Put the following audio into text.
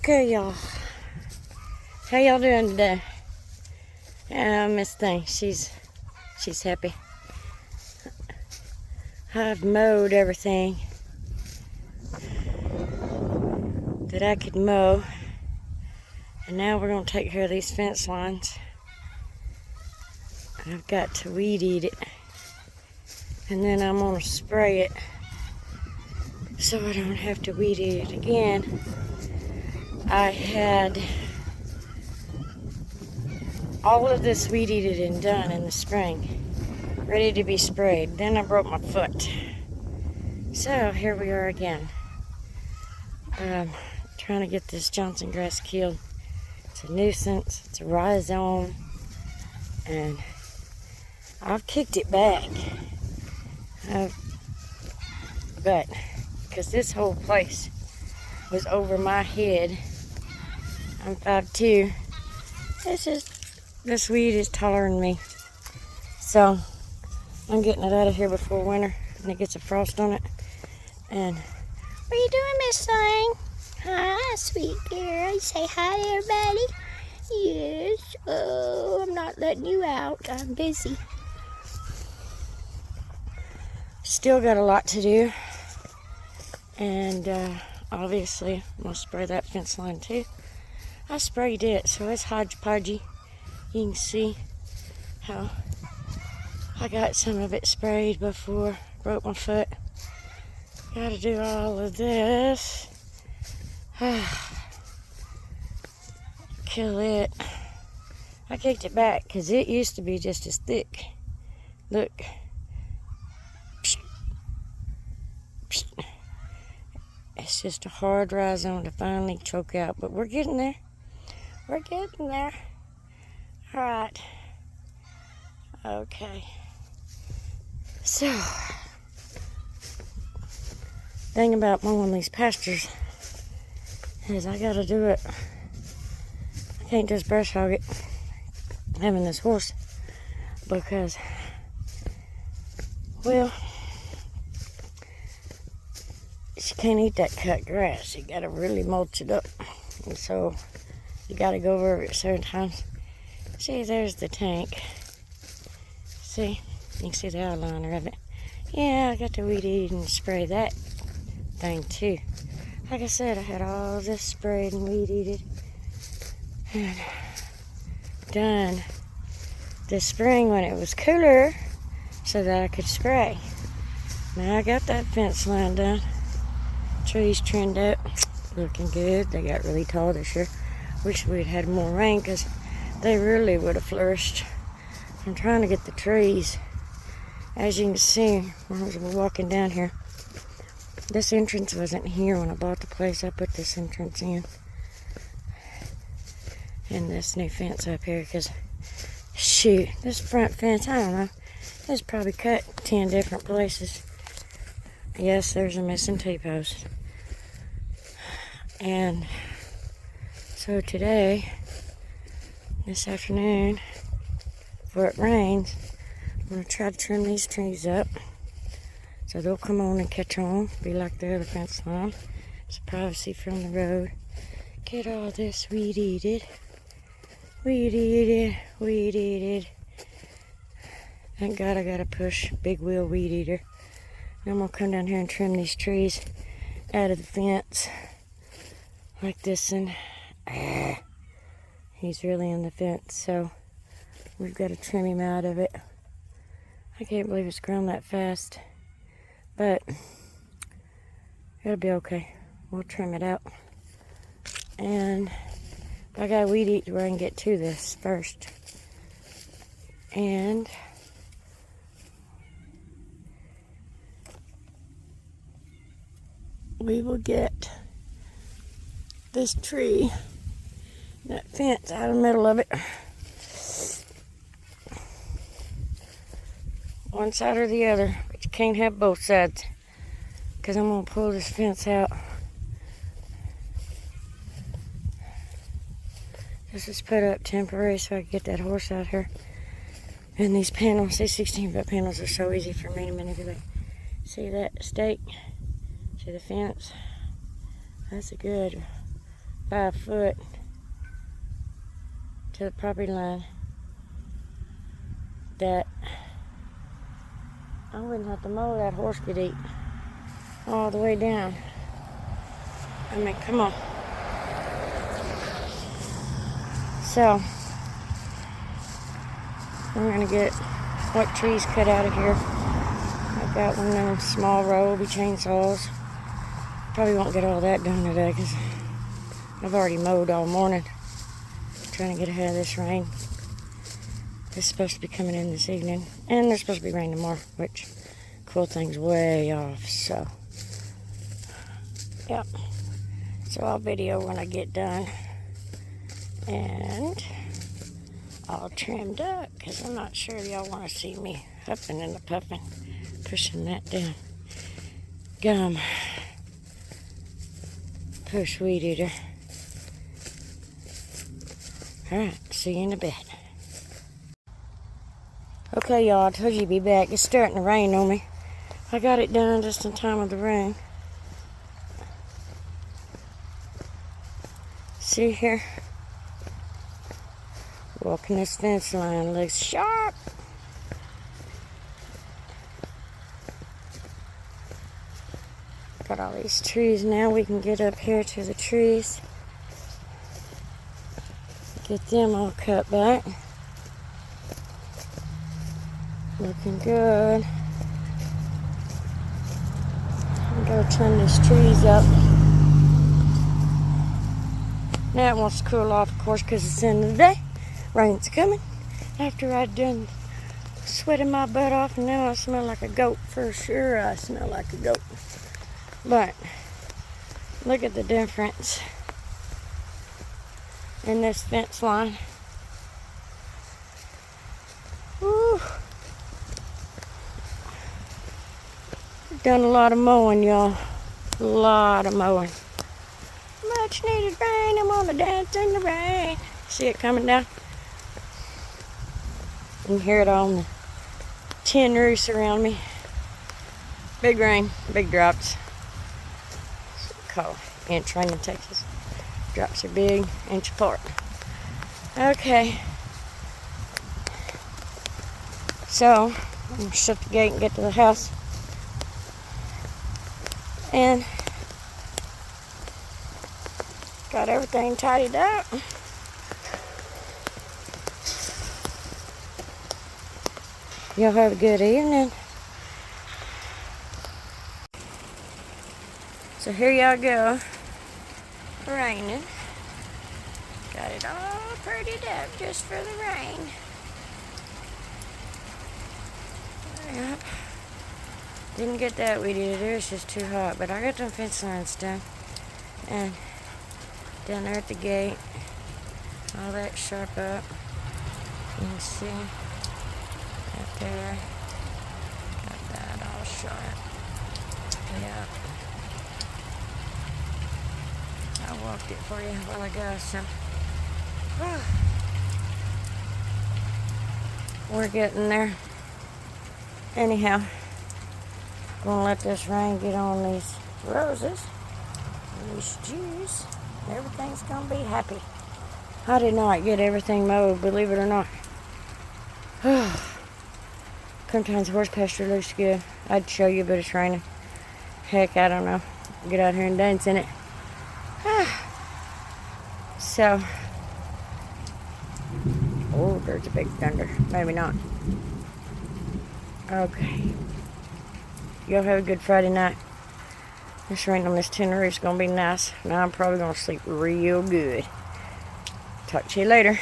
Okay, y'all. How y'all doing today? Miss Thing, she's happy. I've mowed everything that I could mow, and now we're gonna take care of these fence lines. I've got to weed eat it, and then I'm gonna spray it so I don't have to weed eat it again. I had all of this weed eated and done in the spring, ready to be sprayed. Then I broke my foot. So here we are again. Trying to get this Johnson grass killed. It's a nuisance, it's a rhizome, and I've kicked it back. But because this whole place was over my head, I'm 5'2". It's just, this weed is taller than me. So I'm getting it out of here before winter and it gets a frost on it. And what are you doing, Miss Thing? Hi, sweet girl. You say hi to everybody? Yes. Oh, I'm not letting you out. I'm busy. Still got a lot to do. And obviously, I'm going to spray that fence line too. I sprayed it, so it's hodgepodgey. You can see how I got some of it sprayed before I broke my foot. Got to do all of this. Kill it. I kicked it back because it used to be just as thick. Look. It's just a hard rhizome to finally choke out, but we're getting there. We're getting there. All right. Okay. So, thing about mowing these pastures is I gotta do it. I can't just brush hog it, having this horse, because, well, she can't eat that cut grass. You gotta really mulch it up, and so you gotta go over it certain times. See, there's the tank. See, you can see the outliner of it. Yeah, I got to weed eat and spray that thing too. Like I said, I had all this sprayed and weed eated and done this spring when it was cooler so that I could spray. Now I got that fence line done. Trees trimmed up, looking good. They got really tall this year. Wish we'd had more rain because they really would have flourished. I'm trying to get the trees. As you can see, when I was walking down here, this entrance wasn't here when I bought the place. I put this entrance in. And this new fence up here, because, shoot, this front fence, I don't know, it's probably cut 10 different places. Yes, there's a missing T-post. And so today, this afternoon, before it rains, I'm going to try to trim these trees up so they'll come on and catch on, be like the other fence line. It's privacy from the road. Get all this weed eated. Weed eated, weed eated. Thank God I got a push big wheel weed eater. And I'm going to come down here and trim these trees out of the fence like this, and he's really in the fence, so we've got to trim him out of it. I can't believe it's grown that fast, but it'll be okay. We'll trim it out. And I got to weed eat where I can get to this first. And we will get this tree, that fence, out of the middle of it. One side or the other, but you can't have both sides, because I'm going to pull this fence out. This is put up temporary so I can get that horse out here. And these panels, these 16-foot panels are so easy for me to manipulate. See that stake? See the fence? That's a good 5 foot to the property line that I wouldn't have to mow. That horse could eat all the way down. I mean, come on. So I'm gonna get what trees cut out of here. I've got one of them small Ryobi chainsaws. Probably won't get all that done today because I've already mowed all morning trying to get ahead of this rain. It's supposed to be coming in this evening, and there's supposed to be rain tomorrow, which cool things way off. So yep, so I'll video when I get done, and all trimmed up because I'm not sure y'all want to see me huffing and puffing, pushing that down gum push weed eater. Alright, see you in a bit. Okay, y'all, I told you to be back. It's starting to rain on me. I got it done just in time with the rain. See here? Walking this fence line looks sharp. Got all these trees now. We can get up here to the trees. Get them all cut back. Looking good. I'm gonna trim these trees up. Now it wants to cool off, of course, because it's the end of the day. Rain's coming. After I'd done sweating my butt off, and now I smell like a goat. For sure, I smell like a goat. But look at the difference in this fence line. Woo. Done a lot of mowing, y'all. A lot of mowing. Much needed rain. I'm gonna dance in the rain. See it coming down? You can hear it on the tin roofs around me. Big rain, big drops. Call inch rain in Texas. Drops are big, inch apart. Okay. So, I'm gonna shut the gate and get to the house. And got everything tidied up. Y'all have a good evening. So here y'all go. Raining. Got it all prettied up just for the rain. Yep. Didn't get that weed eater, it's just too hot. But I got them fence lines done. And down there at the gate, all that sharp up. You can see right there. Got that all sharp. Yep. I walked it for you a while ago, so we're getting there. Anyhow, gonna let this rain get on these roses, these juice. Everything's gonna be happy. I did not get everything mowed, believe it or not. Sometimes horse pasture looks good. I'd show you, but it's raining. Heck, I don't know. Get out here and dance in it. So, oh, there's a big thunder. Maybe not. Okay. Y'all have a good Friday night. This rain on this tin roof's gonna be nice. Now I'm probably gonna sleep real good. Talk to you later.